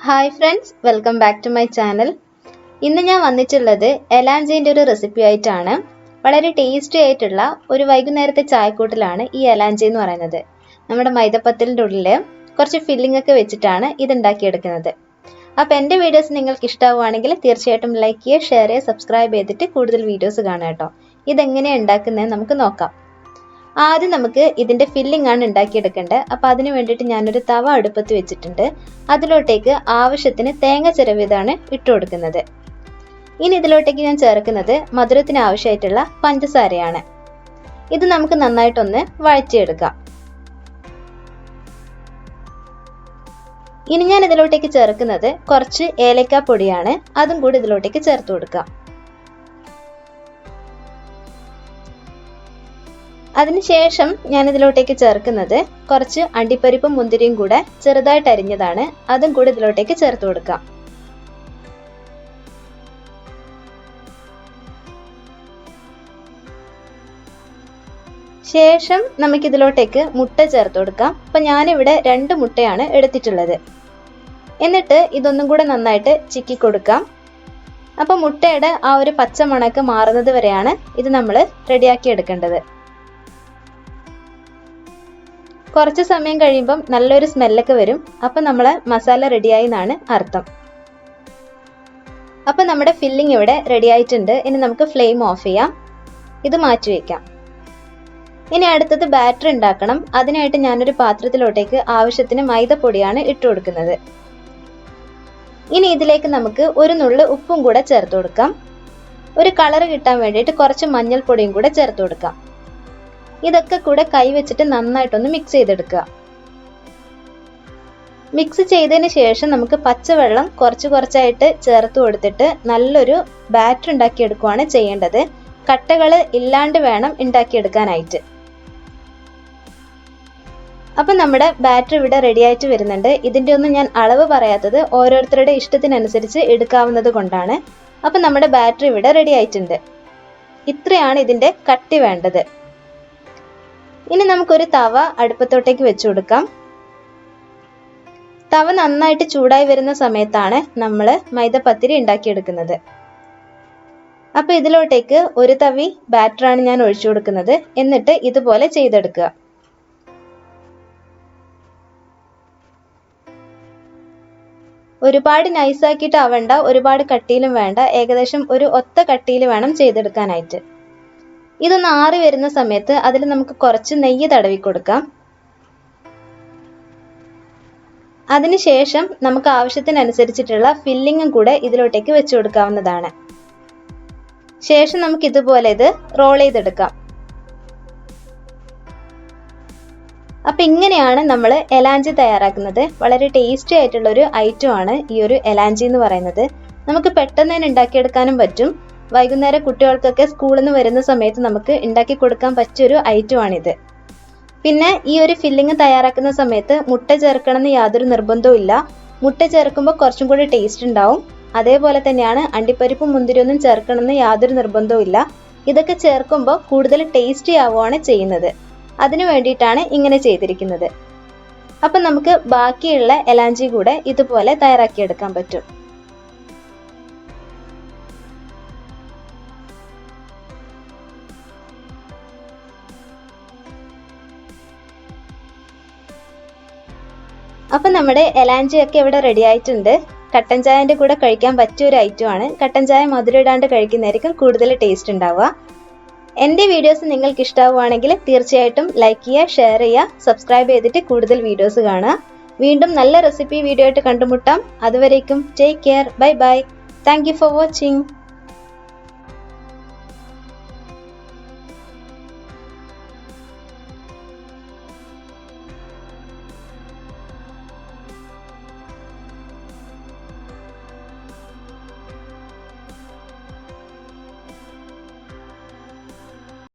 Hi friends, welcome back to my channel. ഇന്ന് ഞാൻ വന്നിട്ടുള്ളത് എലാഞ്ചിന്റെ ഒരു റെസിപ്പി ആയിട്ടാണ്. വളരെ ടേസ്റ്റി ആയിട്ടുള്ള ഒരു വൈകുന്നേരത്തെ ചായക്കൂട്ടലാണ് ഈ എലാഞ്ചി എന്ന് പറയുന്നത്. നമ്മുടെ മൈദപ്പത്തലിന്റെ ഉള്ളിൽ കുറച്ച് ഫില്ലിംഗ് ഒക്കെ വെച്ചിട്ടാണ് ഇത് ഉണ്ടാക്കിയെടുക്കുന്നത്. അപ്പോൾ എൻ്റെ വീഡിയോസ് നിങ്ങൾക്ക് ഇഷ്ടമാവുകയാണെങ്കിൽ തീർച്ചയായിട്ടും ലൈക്ക് ചെയ്യുക, ഷെയർ ചെയ്യുക, സബ്സ്ക്രൈബ് ചെയ്തിട്ട് കൂടുതൽ വീഡിയോസ് കാണുക കേട്ടോ. ഇതെങ്ങനെയാണ് ഉണ്ടാക്കുന്നതെന്ന് നമുക്ക് നോക്കാം. ആദ്യം നമുക്ക് ഇതിന്റെ ഫില്ലിംഗ് ആണ് ഉണ്ടാക്കിയെടുക്കേണ്ടത്. അപ്പോൾ അതിനു വേണ്ടിയിട്ട് ഞാനൊരു തവ അടുപ്പത്ത് വെച്ചിട്ടുണ്ട്. അതിലോട്ടേക്ക് ആവശ്യത്തിന് തേങ്ങ ചിരവിയതാണ് ഇട്ട് കൊടുക്കുന്നത്. ഇനി ഇതിലോട്ടേക്ക് ഞാൻ ചേർക്കുന്നത് മധുരത്തിന് ആവശ്യമായിട്ടുള്ള പഞ്ചസാരയാണ്. ഇത് നമുക്ക് നന്നായിട്ടൊന്ന് വഴറ്റിയെടുക്കാം. ഇനി ഞാൻ ഇതിലോട്ടേക്ക് ചേർക്കുന്നത് കുറച്ച് ഏലക്ക പൊടിയാണ്. അതും കൂടി ഇതിലോട്ടേക്ക് ചേർത്ത് കൊടുക്കാം. അതിനുശേഷം ഞാൻ ഇതിലോട്ടേക്ക് ചേർക്കുന്നത് കുറച്ച് അണ്ടിപ്പരിപ്പും മുന്തിരിയും കൂടെ ചെറുതായിട്ട് അരിഞ്ഞതാണ്. അതും കൂടി ഇതിലോട്ടേക്ക് ചേർത്ത് കൊടുക്കാം. ശേഷം നമുക്ക് ഇതിലോട്ടേക്ക് മുട്ട ചേർത്ത് കൊടുക്കാം. അപ്പൊ ഞാനിവിടെ 2 മുട്ടയാണ് എടുത്തിട്ടുള്ളത്. എന്നിട്ട് ഇതൊന്നും കൂടെ നന്നായിട്ട് ചിക്കി കൊടുക്കാം. അപ്പൊ മുട്ടയുടെ ആ ഒരു പച്ച മണക്ക് മാറുന്നത് വരെയാണ് ഇത് നമ്മൾ റെഡിയാക്കി എടുക്കേണ്ടത്. കുറച്ച് സമയം കഴിയുമ്പം നല്ലൊരു സ്മെല്ലൊക്കെ വരും. അപ്പം നമ്മളെ മസാല റെഡിയായി എന്നാണ് അർത്ഥം. അപ്പം നമ്മുടെ ഫില്ലിംഗ് ഇവിടെ റെഡി ആയിട്ടുണ്ട്. ഇനി നമുക്ക് ഫ്ലെയിം ഓഫ് ചെയ്യാം. ഇത് മാറ്റി വയ്ക്കാം. ഇനി അടുത്തത് ബാറ്റർ ഉണ്ടാക്കണം. അതിനായിട്ട് ഞാനൊരു പാത്രത്തിലോട്ടേക്ക് ആവശ്യത്തിന് മൈദപ്പൊടിയാണ് ഇട്ട് കൊടുക്കുന്നത്. ഇനി ഇതിലേക്ക് നമുക്ക് ഒരു നുള്ളു ഉപ്പും കൂടെ ചേർത്ത് കൊടുക്കാം. ഒരു കളർ കിട്ടാൻ വേണ്ടിയിട്ട് കുറച്ച് മഞ്ഞൾപ്പൊടിയും കൂടെ ചേർത്ത് കൊടുക്കാം. ഇതൊക്കെ കൂടെ കൈ വെച്ചിട്ട് നന്നായിട്ടൊന്ന് മിക്സ് ചെയ്തെടുക്കുക. മിക്സ് ചെയ്തതിന് ശേഷം നമുക്ക് പച്ചവെള്ളം കുറച്ചായിട്ട് ചേർത്ത് കൊടുത്തിട്ട് നല്ലൊരു ബാറ്റർ ഉണ്ടാക്കിയെടുക്കുകയാണ് ചെയ്യേണ്ടത്. കട്ടകൾ ഇല്ലാണ്ട് വേണം ഉണ്ടാക്കിയെടുക്കാനായിട്ട്. അപ്പം നമ്മുടെ ബാറ്റർ ഇവിടെ റെഡി ആയിട്ട് വരുന്നുണ്ട്. ഇതിൻ്റെ ഒന്നും ഞാൻ അളവ് പറയാത്തത് ഓരോരുത്തരുടെ ഇഷ്ടത്തിനനുസരിച്ച് എടുക്കാവുന്നത് കൊണ്ടാണ്. അപ്പം നമ്മുടെ ബാറ്റർ ഇവിടെ റെഡി ആയിട്ടുണ്ട്. ഇത്രയാണ് ഇതിൻ്റെ കട്ടി വേണ്ടത്. ഇനി നമുക്കൊരു തവ അടുപ്പത്തോട്ടേക്ക് വെച്ചു കൊടുക്കാം. തവ നന്നായിട്ട് ചൂടായി വരുന്ന സമയത്താണ് നമ്മൾ മൈദപ്പത്തിരി ഉണ്ടാക്കിയെടുക്കുന്നത്. അപ്പൊ ഇതിലോട്ടേക്ക് ഒരു തവി ബാറ്ററാണ് ഞാൻ ഒഴിച്ചു കൊടുക്കുന്നത്. എന്നിട്ട് ഇതുപോലെ ചെയ്തെടുക്കുക. ഒരുപാട് നൈസാക്കിയിട്ട് ആവണ്ട, ഒരുപാട് കട്ടിയിലും വേണ്ട. ഏകദേശം ഒരു ഒത്ത കട്ടിയിൽ വേണം ചെയ്തെടുക്കാനായിട്ട്. ഇതൊന്ന് ആറി വരുന്ന സമയത്ത് അതിൽ നമുക്ക് കുറച്ച് നെയ്യ് തടവി കൊടുക്കാം. അതിനുശേഷം നമുക്ക് ആവശ്യത്തിനനുസരിച്ചിട്ടുള്ള ഫില്ലിങ്ങും കൂടെ ഇതിലോട്ടേക്ക് വെച്ചു കൊടുക്കാവുന്നതാണ്. ശേഷം നമുക്ക് ഇതുപോലെ ഇത് റോൾ ചെയ്തെടുക്കാം. അപ്പൊ ഇങ്ങനെയാണ് നമ്മൾ എലാഞ്ചി തയ്യാറാക്കുന്നത്. വളരെ ടേസ്റ്റി ആയിട്ടുള്ള ഒരു ഐറ്റം ആണ് ഈ ഒരു എലാഞ്ചി എന്ന് പറയുന്നത്. നമുക്ക് പെട്ടെന്ന് തന്നെ ഉണ്ടാക്കിയെടുക്കാനും പറ്റും. വൈകുന്നേരം കുട്ടികൾക്കൊക്കെ സ്കൂളിൽ നിന്ന് വരുന്ന സമയത്ത് നമുക്ക് ഉണ്ടാക്കി കൊടുക്കാൻ പറ്റിയൊരു ഐറ്റമാണിത്. പിന്നെ ഈ ഒരു ഫില്ലിങ് തയ്യാറാക്കുന്ന സമയത്ത് മുട്ട ചേർക്കണമെന്ന് യാതൊരു നിർബന്ധവും ഇല്ല. മുട്ട ചേർക്കുമ്പോൾ കുറച്ചും കൂടി ടേസ്റ്റ് ഉണ്ടാവും. അതേപോലെ തന്നെയാണ് അണ്ടിപ്പരിപ്പും മുന്തിരിയൊന്നും ചേർക്കണമെന്ന് യാതൊരു നിർബന്ധവും ഇല്ല. ഇതൊക്കെ ചേർക്കുമ്പോൾ കൂടുതൽ ടേസ്റ്റി ആവുകയാണ് ചെയ്യുന്നത്. അതിനു വേണ്ടിയിട്ടാണ് ഇങ്ങനെ ചെയ്തിരിക്കുന്നത്. അപ്പം നമുക്ക് ബാക്കിയുള്ള എലാഞ്ചി കൂടെ ഇതുപോലെ തയ്യാറാക്കിയെടുക്കാൻ പറ്റും. അപ്പം നമ്മുടെ എലാഞ്ചി ഒക്കെ ഇവിടെ റെഡി ആയിട്ടുണ്ട്. കട്ടൻ ചായൻ്റെ കൂടെ കഴിക്കാൻ പറ്റിയ ഒരു ഐറ്റമാണ്. കട്ടൻ ചായ മധുരം ഇടാണ്ട് കഴിക്കുന്നതായിരിക്കും കൂടുതൽ ടേസ്റ്റ് ഉണ്ടാവുക. എൻ്റെ വീഡിയോസ് നിങ്ങൾക്ക് ഇഷ്ടമാവുകയാണെങ്കിൽ തീർച്ചയായിട്ടും ലൈക്ക് ചെയ്യുക, ഷെയർ ചെയ്യുക, സബ്സ്ക്രൈബ് ചെയ്തിട്ട് കൂടുതൽ വീഡിയോസ് കാണുക. വീണ്ടും നല്ല റെസിപ്പി വീഡിയോ ആയിട്ട് കണ്ടുമുട്ടാം. അതുവരേക്കും take care, bye bye. Thank you for watching.